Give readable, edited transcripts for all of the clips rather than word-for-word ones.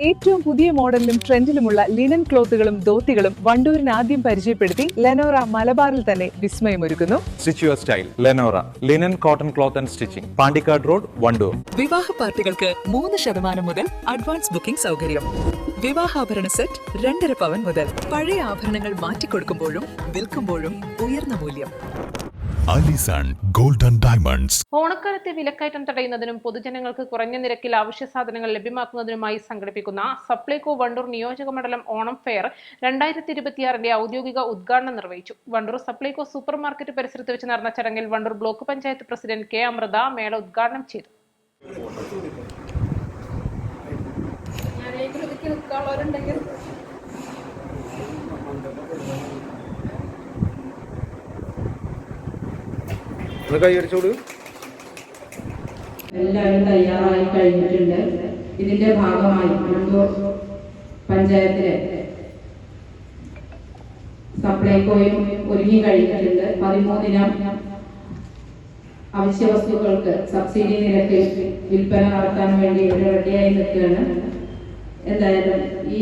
ഏറ്റവും പുതിയ മോഡലിലും ട്രെൻഡിലുമുള്ള ലിനൻ ക്ലോത്തുകളും ധോത്തികളും വണ്ടൂരിന് ആദ്യം പരിചയപ്പെടുത്തി ലെനോറ മലബാറിൽ തന്നെ വിസ്മയമൊരുക്കുന്നു. Stitch your style Lenora linen cotton cloth and stitching, Pandikkad road, Wandoor. വിവാഹ പാർട്ടികൾക്ക് 3% മുതൽ അഡ്വാൻസ് ബുക്കിംഗ് സൗകര്യം. വിവാഹാഭരണ സെറ്റ് 2.5 പവൻ മുതൽ. പഴയ ആഭരണങ്ങൾ മാറ്റിക്കൊടുക്കുമ്പോഴും വിൽക്കുമ്പോഴും ഉയർന്ന മൂല്യം. Allison golden diamonds. ഓണക്കാലത്തെ വിലക്കയറ്റം തടയുന്നതിനും പൊതുജനങ്ങൾക്ക് കുറഞ്ഞ നിരക്കിൽ അവശ്യ സാധനങ്ങൾ ലഭ്യമാക്കുന്നതിനുമായി സംഘടിപ്പിക്കുന്ന സപ്ലൈകോ വണ്ടൂർ നിയോജക മണ്ഡലം ഓണം ഫെയർ 2026 ഔദ്യോഗിക ഉദ്ഘാടനം നിർവഹിച്ചു. വണ്ടൂർ സപ്ലൈകോ സൂപ്പർ മാർക്കറ്റ് പരിസരത്ത് വെച്ച് നടന്ന ചടങ്ങിൽ Wandoor block panchayat president K അമൃത മേള ഉദ്ഘാടനം ചെയ്തു. എല്ലാവരും തയ്യാറായി കഴിഞ്ഞിട്ടുണ്ട്. ഇതിന്റെ ഭാഗമായി വണ്ടൂർ പഞ്ചായത്തിലെ സപ്ലൈകോയും ഒരുങ്ങി കഴിഞ്ഞിട്ടുണ്ട്. 13 ഇനം അവശ്യ വസ്തുക്കൾക്ക് സബ്സിഡി നിരക്കിൽ വിൽപ്പന നടത്താൻ വേണ്ടി ഇവിടെ റെഡിയായി നിൽക്കുകയാണ്. എന്തായാലും ഈ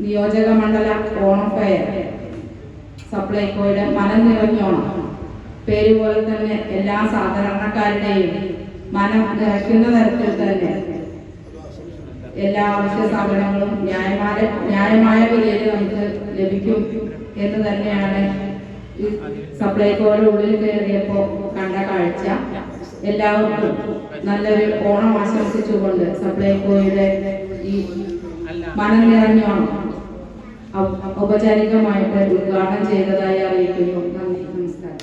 നിയോജക മണ്ഡല ഓണം ഫെയർ സപ്ലൈകോയുടെ മനം നിറഞ്ഞോണം പേര് പോലെ തന്നെ എല്ലാ സാധാരണക്കാരുടെയും മനം നിറയ്ക്കുന്ന തരത്തിൽ തന്നെ എല്ലാ അവശ്യ സാധനങ്ങളും ന്യായമായ വിലയിൽ നമുക്ക് ലഭിക്കും എന്ന് തന്നെയാണ് ഈ സപ്ലൈകോയുടെ ഉള്ളിൽ കയറിയപ്പോൾ കണ്ട കാഴ്ച. എല്ലാവർക്കും നല്ലൊരു ഓണം ആശംസിച്ചുകൊണ്ട് സപ്ലൈകോയുടെ ഈ മനം നിറഞ്ഞോണം ഔപചാരികമായിട്ട് ഉദ്ഘാടനം ചെയ്തതായി അറിയിക്കുന്നു. നന്ദി, നമസ്കാരം.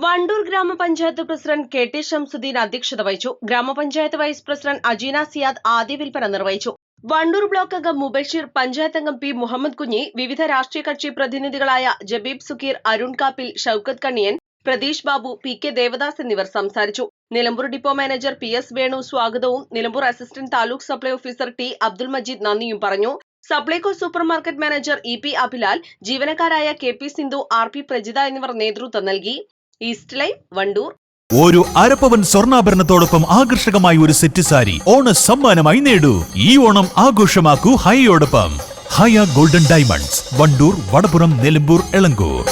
വണ്ടൂർ ഗ്രാമപഞ്ചായത്ത് പ്രസിഡന്റ് കെ ടി ഷംസുദ്ദീൻ അധ്യക്ഷത വഹിച്ചു. ഗ്രാമപഞ്ചായത്ത് വൈസ് പ്രസിഡന്റ് അജീന സിയാദ് ആദ്യ വിൽപ്പന നിർവഹിച്ചു. വണ്ടൂർ ബ്ലോക്ക് അംഗം മുബഷീർ, പഞ്ചായത്ത് അംഗം പി മുഹമ്മദ് കുഞ്ഞി, വിവിധ രാഷ്ട്രീയ കക്ഷി പ്രതിനിധികളായ ജബീബ് സുക്കീർ, അരുൺ കാപ്പിൽ, ഷൌക്കത്ത് കണ്ണിയൻ, പ്രതീഷ് ബാബു, പി കെ ദേവദാസ് എന്നിവർ സംസാരിച്ചു. Nilambur depot manager P S Venu സ്വാഗതവും Nilambur assistant taluk supply officer T Abdul Majeed നന്ദിയും പറഞ്ഞു. Supplyco supermarket manager E P Abhilal, ജീവനക്കാരായ K P Sindhu, R P Prajitha എന്നിവർ നേതൃത്വം നൽകി. East Live, Wandoor. ഒരു അരപ്പവൻ സ്വർണ്ണാഭരണത്തോടൊപ്പം ആകർഷകമായ ഒരു സെറ്റ് സാരി ഓണ സമ്മാനമായി നേടൂ. ഈ ഓണം ആഘോഷമാക്കൂ ഹയയോടൊപ്പം. ഹയ ഗോൾഡൻ ഡയമണ്ട്സ്, വണ്ടൂർ, വടപുറം, നിലമ്പൂർ, എളങ്കൂർ.